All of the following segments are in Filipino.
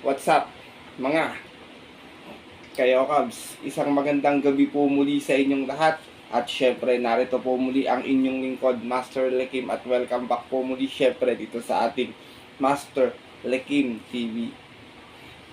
What's up, mga kayo Cubs? Isang magandang gabi po muli sa inyong lahat. At syempre, narito po muli ang inyong lingkod, Master Lekim. At welcome back po muli syempre dito sa ating Master Lekim TV.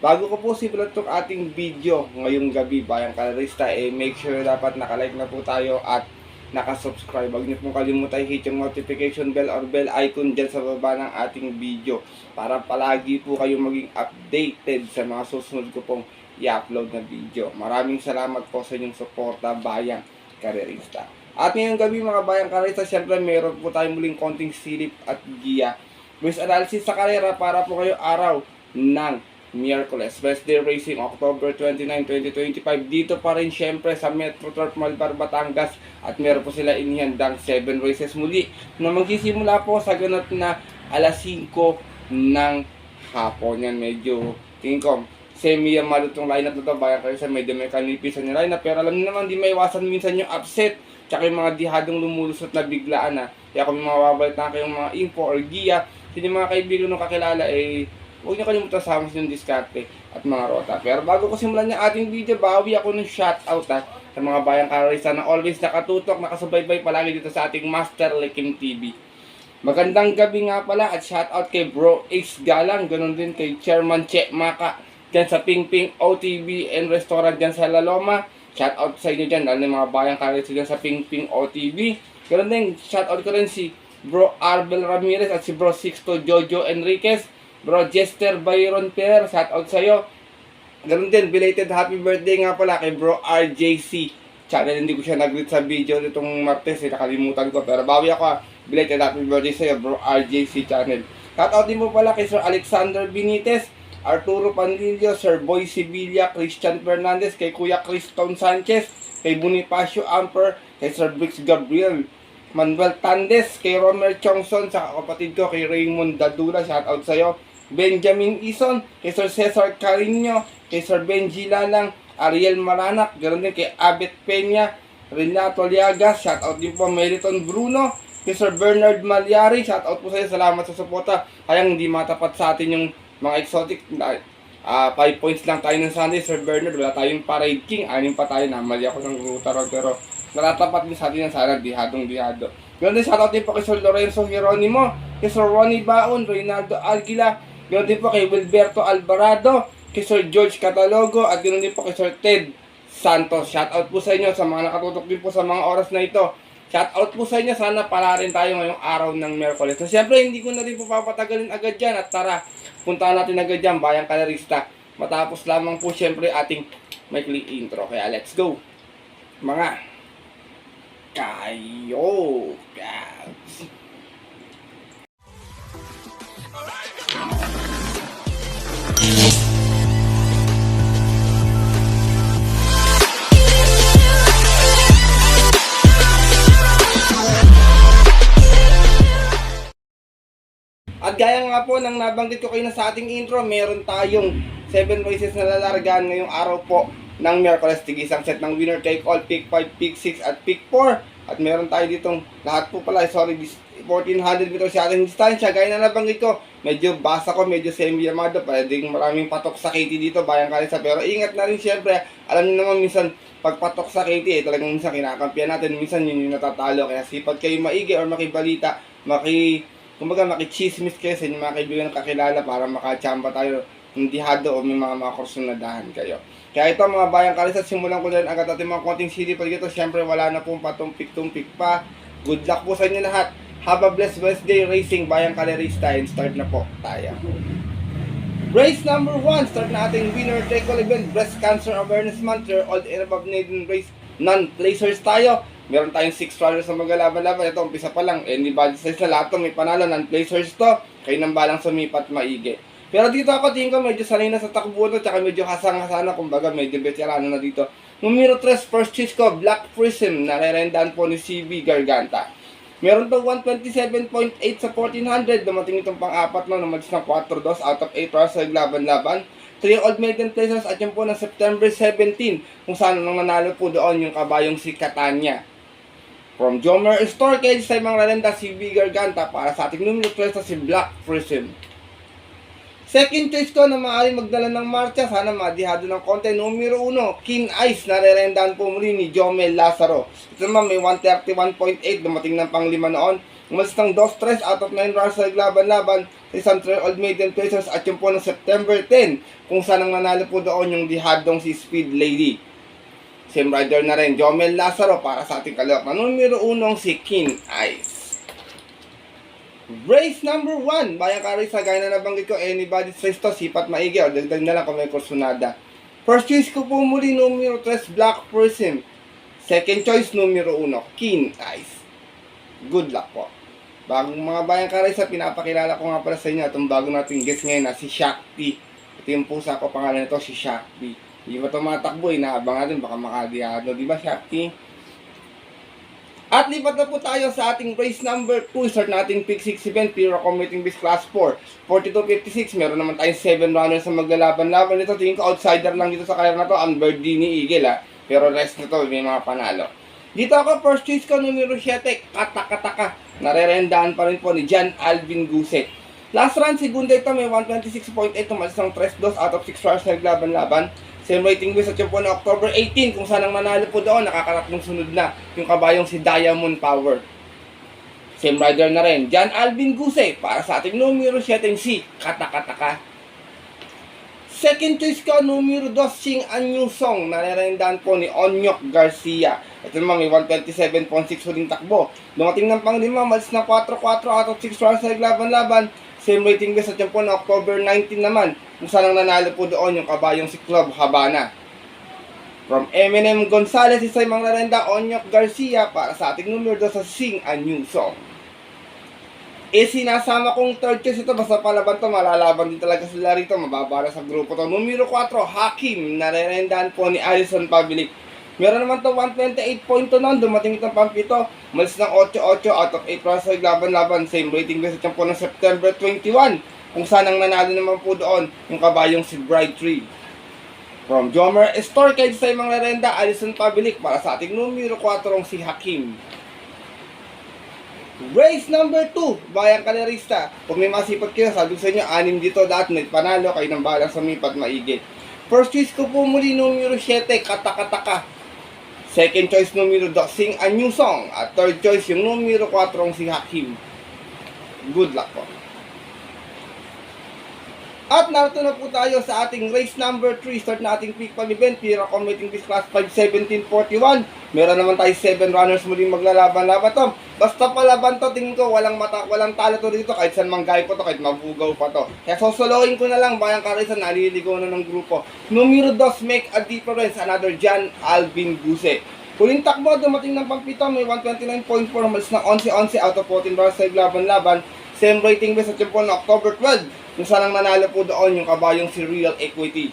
Bago ko po simulan itong ating video ngayong gabi, bayang kalarista, make sure dapat nakalike na po tayo at nakasubscribe. Huwag niyo pong kalimutan hit yung notification bell or bell icon dyan sa baba ng ating video para palagi po kayong maging updated sa mga susunod ko pong i-upload na video. Maraming salamat po sa inyong suporta, bayang karerista. At ngayong gabi mga bayang karerista, syempre meron po tayong muling konting silip at giya with analysis sa karera para po kayo araw ng Miyerkules, Wednesday Racing, October 29, 2025. Dito pa rin syempre sa Metro Turf Malbar, Batangas. At meron po sila inihandang 7 races muli na magsisimula po sa ganap na alas 5 ng hapon. Yan, medyo tingin ko semi-amalo itong lineup na ito. Bayan kayo sa medyo may kanipisan yung lineup. Pero alam niyo naman, di may iwasan minsan yung upset tsaka yung mga dihadong lumulusot na biglaan na. Kaya kung mababalit na kayong mga info or giya, hindi mga kaibigan nung kakilala huwag niyo kalimutan sa yung diskarte at mga rota. Pero bago ko simulan yung ating video, bawi ako ng shoutout sa mga bayang karerista na always nakatutok, nakasubaybay palagi dito sa ating Master Lekim TV. Magandang gabi nga pala at shoutout kay Bro Ace Galang, ganun din kay Chairman Che Maka dyan sa Pingping OTV and Restaurant dyan sa La Loma. Shoutout sa inyo dyan, lalo ng mga bayang karerista dyan sa Pingping OTV. Ganun din, shoutout ko rin si Bro Arbel Ramirez at si Bro Sixto Jojo Enriquez. Bro Jester Byron Pierre, shoutout sa'yo. Ganun din, belated happy birthday nga pala kay Bro RJC Channel. Hindi ko siya nag-greet sa video nitong Martes, nakalimutan ko. Pero bawi ako, belated happy birthday sa'yo, Bro RJC Channel. Shoutout din mo pala kay Sir Alexander Benitez, Arturo Pandillo, Sir Boy Sibilia, Christian Fernandez, kay Kuya Criston Sanchez, kay Bonifacio Amper, kay Sir Brix Gabriel, Manuel Tandes, kay Romer Chongson, sa kapatid ko kay Raymond Dadula, shoutout sa'yo. Benjamin Ison, kay Sir Cesar Carino, kay Sir Benji Lalang, Ariel Maranak, ganoon din kay Abet Peña, Renato Liagas, shoutout din po Meliton Bruno, kay Sir Bernard Malyari, shoutout po sa iyo, salamat sa suporta. Kayang hindi matapat sa atin yung mga exotic, 5 points lang tayo ng Sunday, Sir Bernard, wala tayong parade king, 6 pa tayo, namali ako ng rutarod, pero naratapat din sa atin yung sana, dihadong-dihado. Ganoon din, shoutout din po kay Sir Lorenzo Hieronimo, kay Sir Ronnie Baon, Reynaldo Algila, ganoon din po kay Wilberto Alvarado, kay Sir George Catalogo, at ganoon din po kay Sir Ted Santos. Shoutout po sa inyo sa mga nakatutok din po sa mga oras na ito. Shoutout po sa inyo, sana pala rin tayo ngayong araw ng Miyerkules. So syempre, hindi ko na rin po papatagalin agad dyan, at tara, puntahan natin agad dyan, bayang kalarista. Matapos lamang po syempre ating maikli intro. Kaya let's go, mga kayo guys. At gaya nga po ng nabanggit ko kayo na sa ating intro, meron tayong 7 races na lalargaan ngayong araw po ng Miyerkules. Tig-isang set ng winner take all, pick 5, pick 6 at pick 4. At meron tayo ditong lahat po pala, 1400 meters sa ating distansya. Gaya na nabanggit ko, medyo basa ko, medyo semi-amado, pwedeng maraming patok sa KT dito, bayang kalisa. Pero ingat na rin syempre, alam niyo naman minsan pag patok sa KT, talagang minsan kinakampiyan natin, minsan yun yung natatalo. Kaya sipag kayo maigi or makibalita, kumbaga makichismis kayo sa inyong mga kaibigan na kakilala para makachamba tayo ng dihado o may mga kursunadahan kayo. Kaya ito mga bayang kalisa, simulan ko na rin agad ating mga konting silipal dito. Siyempre wala na pong patumpik-tumpik pa. Good luck po sa inyo lahat. Have a blessed Wednesday Racing, bayang kalerista, and start na po tayo. Race number 1, start na ating winner take all event, Breast Cancer Awareness Month, Old and Above Maiden Race, non-placers tayo. Meron tayong 6 runners na maglalaban-laban. Ito, umpisa pa lang. Anybody says na lahat to may panalo. Non-placers to. Kayo nang balang sumipat maigi. Pero dito ako, tingin ko medyo sanay na sa takbo to. Tsaka medyo kasang-kasana. Kumbaga, medyo veterano na dito. Numero 3, first choice ko, Black Prism. Narerendaan po ni CB Garganta. Meron to 127.8 sa 1400. Dumating itong pang-apat no. Namagis ng 4-2 out of 8 runners sa naglaban-laban. 3 Old Maiden Placers at yan po ng September 17. Kung saan nang nanalo po doon yung kabayong si Catania. From Jomer Store, kaya sa mga ralenda si B. Garganta para sa ating numero 3 si Black Prism. Second choice ko na maaaring magdala ng marcha, sana madihado ng konti. Numero 1, Keen Ice, narerendahan po muli ni Jomel Lazaro. Ito naman may 131.8, dumating ng pang-5 noon. Umalis ng 2-3 out of 9 rounds sa laban-laban sa isang old maiden placers at yung po ng September 10, kung saan ang nanalo po doon yung dihadong si Speed Lady. Same rider na rin, Jomel Lazaro para sa ating kalawak na numero 1 si Keen Ice. Race number 1, Bayang Karisa, gaya na nabanggit ko, anybody's race to, sipat maigi, o dagdag na lang kung may kursunada. First choice ko po muli, numero 3, Black Prism. Second choice, numero 1, Keen Ice. Good luck po. Bagong mga Bayang Karisa, pinapakilala ko nga pala sa inyo itong bago nating guest ngayon na si Shakti. Ito yung pusa ko, pangalan nito si Shakti. Hindi ba tumatakbo, inaabang natin, baka makadiyado, di ba Shakti? At lipat na po tayo sa ating race number 2. Start natin pick 6 event, Piro Commuting Beast Class 4. 42.56, meron naman tayong 7 runners na maglalaban-laban. Ito, tingin ko outsider lang dito sa kaya na to, ang birdie ni Eagle ha. Pero rest nito, may mga panalo. Dito ako, first choice ko, numero 7, Kataka-Taka. Narerendahan pa rin po ni John Alvin Guse. Last run, segunda ito, may 126.8, tumalis ng 3-2 out of 6 runners na naglaban-laban. Same rating with sa po na October 18, kung saan ang manalo po doon, nakakarating sunod na yung kabayong si Diamond Power. Same rider na rin, John Alvin Guse, para sa ating numero 7 si Kataka-Taka. Second choice ko, numero 2, Sing a New Song, narerendahan po ni Onyok Garcia. Ito naman may 127.6 huling takbo. Dumating ng pang-5, malis na 4-4 out of 6 runs na naglaban-laban. Same rating with sa po na October 19 naman, kung saan ang nanalo po doon yung kabayong si Club Habana. From Eminem Gonzalez, isa yung mga narenda, Onyok Garcia, para sa ating numero 2 sa Sing a New Song. Sinasama kong third choice ito, basta palaban to, malalaban din talaga sila rito, mababara sa grupo to. Numero 4, Hakim, narerendahan po ni Alison Pavlik. Meron naman to 128.2 noon, dumating itong pampito, malis ng 8-8 out of 8 rounds sa laban-laban. Same rating base at po ng September 21, kung saan ang nanalo naman po doon yung kabayong si Bright Tree. From Jomer Storkage sa mga renda, Alison Pavlik, para sa ating numero 4 si Hakim. Race number 2, Bayang Kalerista. Kung may masipot kayo, sabi ko sa inyo, 6 dito lahat, may panalo, kayo ng balang sumipat maigi. First choice ko po muli, numero 7, Kataka-Taka. Second choice, numero 2, Sing a New Song. At third choice, yung numero 4, si Hakim. Good luck po. At narito na po tayo sa ating race number 3. Start na ating pick event, Pira Commuting Beast Class 5, 1741. Meron naman tayo 7 runners muling maglalaban-laban to. Basta palaban to, tingin ko walang talo to dito, kahit saan manggay po to, kahit mabugaw pa to. Kaya sosolohin ko na lang, Bayang Karisa, naliligaw na ng grupo. Numero 2, Make a Difference, another John Alvin Guse. Huling takbo, dumating ng pampito, may 129.4, malis ng 11-11 out of 14 rounds sa laban-laban. Same rating base at yung po na October 12, kung saan ang nanalo po doon yung kabayong si Real Equity.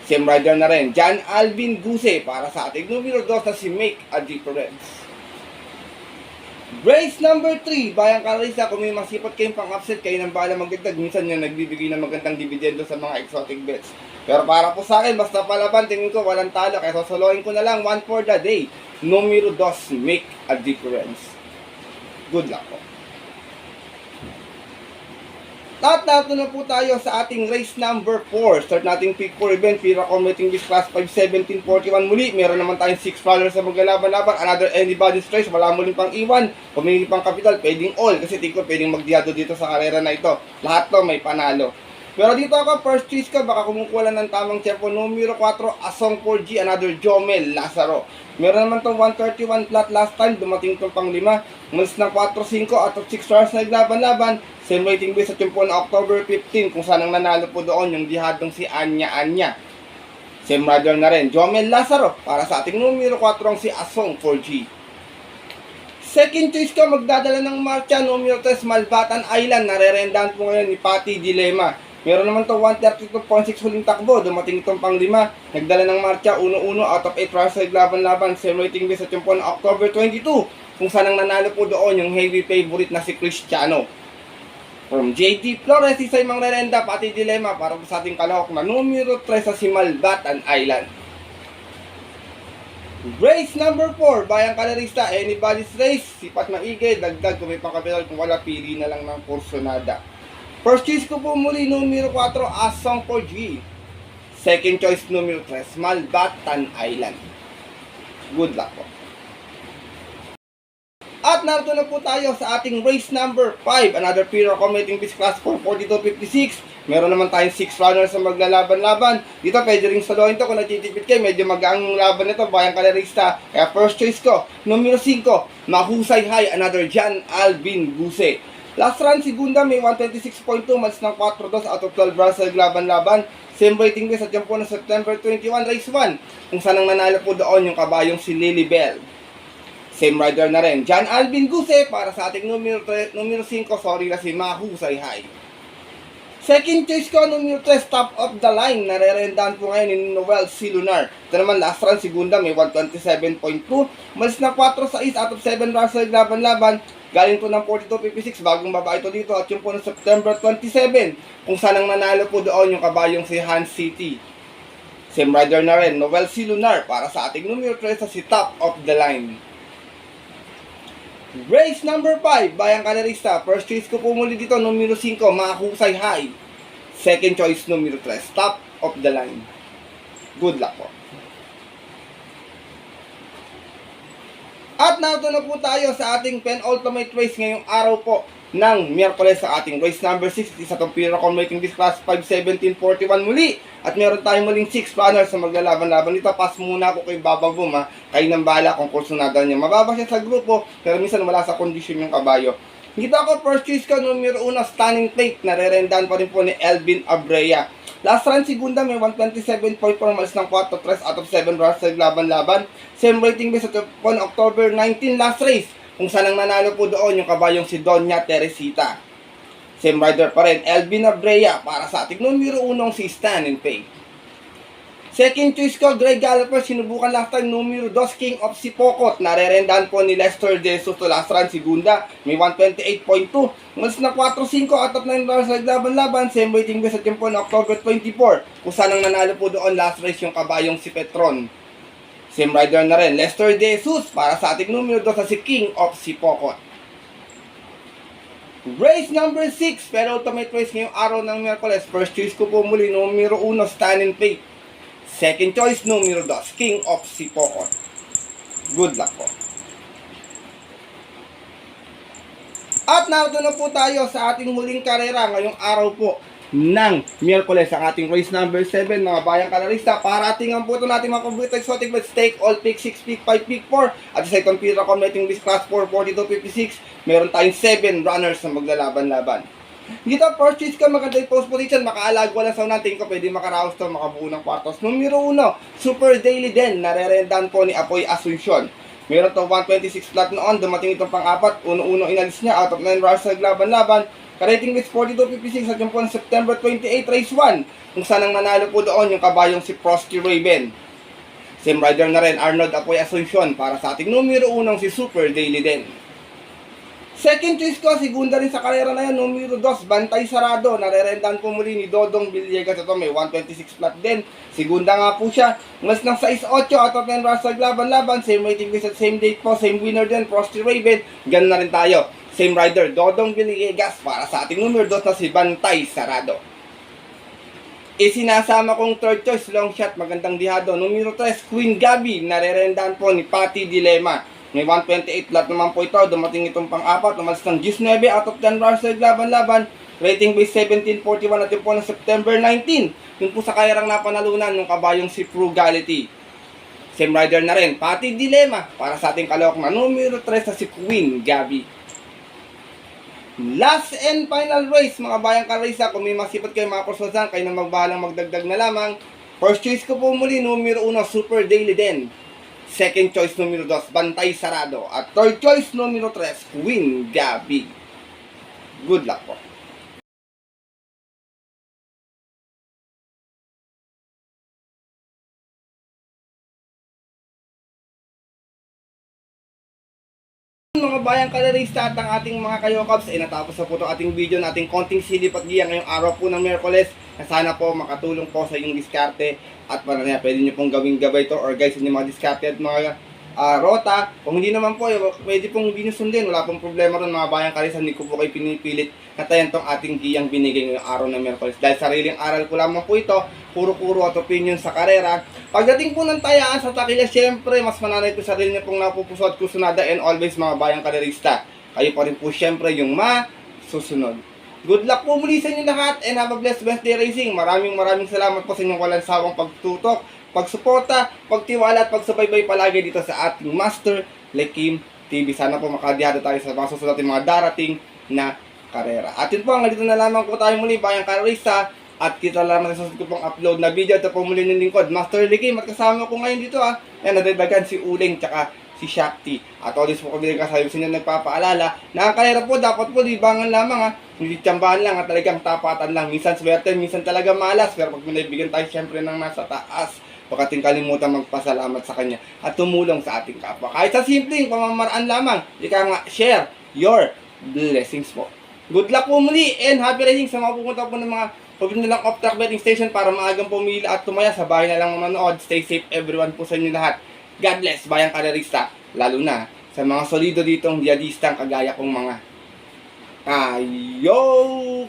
Same rider na rin, John Alvin Guse, para sa ating numero 2 na si Make a Difference. Race number 3, Bayang Karisa, kung may masipot kayong pang-upset, kayo nang bahala magdagdag. Minsan yung nagbibigay ng magandang dividendo sa mga exotic bets. Pero para po sa akin, basta palaban, tingin ko walang talo, kaya sosolohin ko na lang, 1 for the day. Numero 2, Make a Difference. Good luck po. Tato na po tayo sa ating race number 4. Start nating pick 4 event, Pira Commuting Beast Class 5, 1741 muli. Meron naman tayong 6 runners sa maglalaban-laban. Another anybody's race, wala muling pang iwan. Pumili pang kapital, pwedeng all. Kasi tingko pwedeng magdiado dito sa karera na ito. Lahat to may panalo. Pero dito ako, first choice ka, baka kumukuha lang ng tamang tempo. Numero 4, Asong 4G, another Jomel Lazaro. Meron naman itong 131 flat last time, dumating itong pang 5. Malis ng 4-5 out of 6 stars na naglaban-laban. Same rating base at yung po na October 15, kung saan ang nanalo po doon yung dihadong si Anya. Same rider na rin, Jomel Lazaro, para sa ating numero 4 si Asong 4G. Second choice ko, magdadala ng marcha, numero 3, Malbatan Island. Narerendahan po ngayon ni Patty Dilema. Meron naman itong 132.6 huling takbo, dumating itong pang 5. Nagdala ng marcha, 1-1 out of 8 runs sa laban-laban. Same rating base at yung po na October 22, kung saan ang nanalo po doon yung heavy favorite na si Cristiano. From JD Flores, isa yung mga rerenda, Patty Dilema, para po sa ating kalahok na numero 3 sa si Malbatan Island. Race number 4, Bayang Kalerista, anybody's race, sipat maigay, dagdag kung may pangkapital, kung wala, pili na lang ng Porcionada. First choice ko po muli, numero 4, Asong for G. Second choice, numero 3, Malbatan Island. Good luck po. At narito na po tayo sa ating race number 5. Another Piro Commuting Beast Class 442.56. Meron naman tayong 6 runners na maglalaban-laban. Dito pwede rin soloin to kung natitipid kayo. Medyo magaang laban nito, bayang kalerista. Kaya first choice ko, numero 5, Mahusay High, another Jan Alvin Guse. Last run, segunda, may 126.2, mas ng 4-2 out of 12 runs sa laban-laban. Same rating base at yan po na September 21, race 1. Kung saan ang nanalo po doon yung kabayong si Lily Bell. Same rider na rin, Jan Alvin Guse para sa ating numero 5, sorry na si Mahusay High. Second choice ko, numero 3, Top of the Line. Narerendahan po ngayon ni Noel C. Lunar. Ito naman, last run, segunda, may 127.2. Malis na 4-6 out of 7 runs sa laban-laban. Galing po ng 42.56, bagong baba ito dito. At yung po ng September 27, kung saan ang nanalo po doon yung kabayong si Hans City. Same rider na rin, Noel C. Lunar para sa ating numero 3 sa si Top of the Line. Race number 5, bayang kalerista. First choice ko po muli dito, numero 5, Mahusay High. Second choice, numero 3, Top of the Line. Good luck po. At narito na po tayo sa ating penultimate race ngayong araw po ng Miyerkules sa ating race number 6. Isa itong Piro Commuting Beast Class 517.41 muli. At meron tayong muling 6 runners na maglalaban-laban dito. Pass muna ako kay Babang Boom ha. Kayo nang bahala kung kursunada niya. Mababa siya sa grupo, pero minsan wala sa kondisyon yung kabayo. Dito ako, first choice ko, numero 1, Stunning Plate. Narerendahan pa rin po ni Elvin Abrea. Last run, segunda, may 127.4, malis ng 4-3 out of 7 runs sa laban-laban. Same rating base at on October 19, last race. Kung saan ang nanalo po doon yung kabayong si Doña Teresita. Same rider pa rin, Elvin Abrea para sa ating numero 1, si Stunning Plate. Second choice ko, Greg Galloper, sinubukan last time, numero 2, King of Sipokot. Narerendahan po ni Lester De Soto, last run, segunda, may 128.2. Malis na 4-5 out of 9 runs sa laban-laban. Same rating base at yun po na October 24. Kung saan ang nanalo po doon last race yung kabayong si Petron. Same rider na rin, Lester De Jesus para sa ating numero 2 sa si King of Sipokot. Race number 6, pero ultimate race ngayong araw ng Miyerkules. First choice ko po muli, numero 1, Stunning Plate. Second choice, numero 2, King of Sipokot. Good luck po. At narito na po tayo sa ating muling karera ngayong araw po ng Miyerkules, ang ating race number 7, mga bayang kalarista. Para atingan po ito natin mga complete exotic bet stake, all pick 6, pick 5, pick 4. At sa itong Piro Commuting Beast Class 442.56, meron tayong 7 runners na maglalaban-laban. Dito, first choice ka, maganda yung post position, makaalagwa lang sa natin ko, pwede makaraos to, makabuo ng kwartos. Numero 1, Super Daily Den, narerendahan po ni Apoy Asuncion. Meron to 126 flat noon, dumating itong pang-apat, uno-uno inalis niya, out of 9 runs sa laban-laban. Ka-rating with 42.56 at yung po ng September 28, race 1, kung saan ang nanalo po doon yung kabayong si Frosty Raven. Same rider na rin, Arnold Apoy Asuncion, para sa ating numero 1, si Super Daily Den. Second choice ko, segunda rin sa karera na yan, numero 2, Bantay Sarado. Narerendahan po muli ni Dodong Villegas. Ito may 126 flat din. Segunda nga po siya. Mas ng 6-8 out of 10 runs sa laban-laban. Same rating base at same date po. Same winner din, Frosty Raven. Ganun na rin tayo. Same rider, Dodong Villegas. Para sa ating numero 2 na si Bantay Sarado. Isinasama kong third choice, long shot, magandang dihado. Numero 3, Queen Gabi. Narerendahan po ni Patty Dilema. May 128 flat naman po ito. Dumating itong pang-apat. Umalis ng 19 out of 10 runs sa laban-laban. Rating base 1741 at yun po ng September 19. Yun po sa kayarang napanalunan ng kabayong si Frugality. Same rider na rin, Patty Dilema. Para sa ating kalawak na numero 3 sa si Queen Gabi. Last and final race, mga bayang karisa. Kung may masipat kayo mga kursosan, kayo na magbahalang magdagdag na lamang. First choice ko po muli, numero 1, Super Daily Den. Second choice, numero 2, Bantay Sarado. At third choice, numero 3, Queen Gabi. Good luck po. Mga bayang kalarista at ang ating mga kayokabs, natapos na po itong ating video nating konting silip at giya ngayong araw po ng Miyerkules, na sana po makatulong po sa inyong diskarte at para na pwede nyo pong gawing gabay to or guys, hindi mga diskarte at mga rota. Kung hindi naman po, pwede pong hindi nyo sundin. Wala pong problema ron mga bayang karisan. Hindi ko po kayo pinipilit na tayan tong ating giyang binigay ngayong araw ng Miyerkules. Dahil sariling aral ko lamang po ito, puro-puro at opinion sa karera. Pagdating po ng tayaan sa takila, syempre, mas mananay ko sarili niya pong napupuso at kusunada, and always mga bayang karerista. Kayo pa rin po syempre yung masusunod. Good luck po muli sa inyo lahat, and have a blessed Wednesday racing. Maraming salamat po sa inyong walang sawang pagtutok, pagsuporta, pagtiwala at pagsubaybay palagi dito sa ating Master Lekim TV. Sana po makadiyado tayo sa mga susunod natin mga darating na karera. At yun po, dito na lamang po tayo muli, bayang karerista. At kita lamang sa susunod ko pong upload na video. Ito po muli ng lingkod, Master Lekim. At kasama ko ngayon dito yan, nadagdagan si Uling tsaka si Shakti. At always po kami kasabi sa inyo nagpapaalala na ang karera po dapat po libangan lamang hindi tiyambahan lang at talagang tapatan lang. Minsan swerte, minsan talaga malas. Pero pag pinaibigan tayo syempre ng nasa taas, huwag ating kalimutan magpasalamat sa Kanya at tumulong sa ating kapwa. Kahit sa simpleng pamamaraan lamang, ika nga, share your blessings po. Good luck po muli and happy riding sa mga pupunta po ng mga pabili na lang off-track betting station para maagang pumila at tumaya sa bahay na lang manood. Stay safe everyone po sa inyo lahat. God bless, bayang karerista, lalo na sa mga solido ditong diadistang kagaya kong mga Ayoko!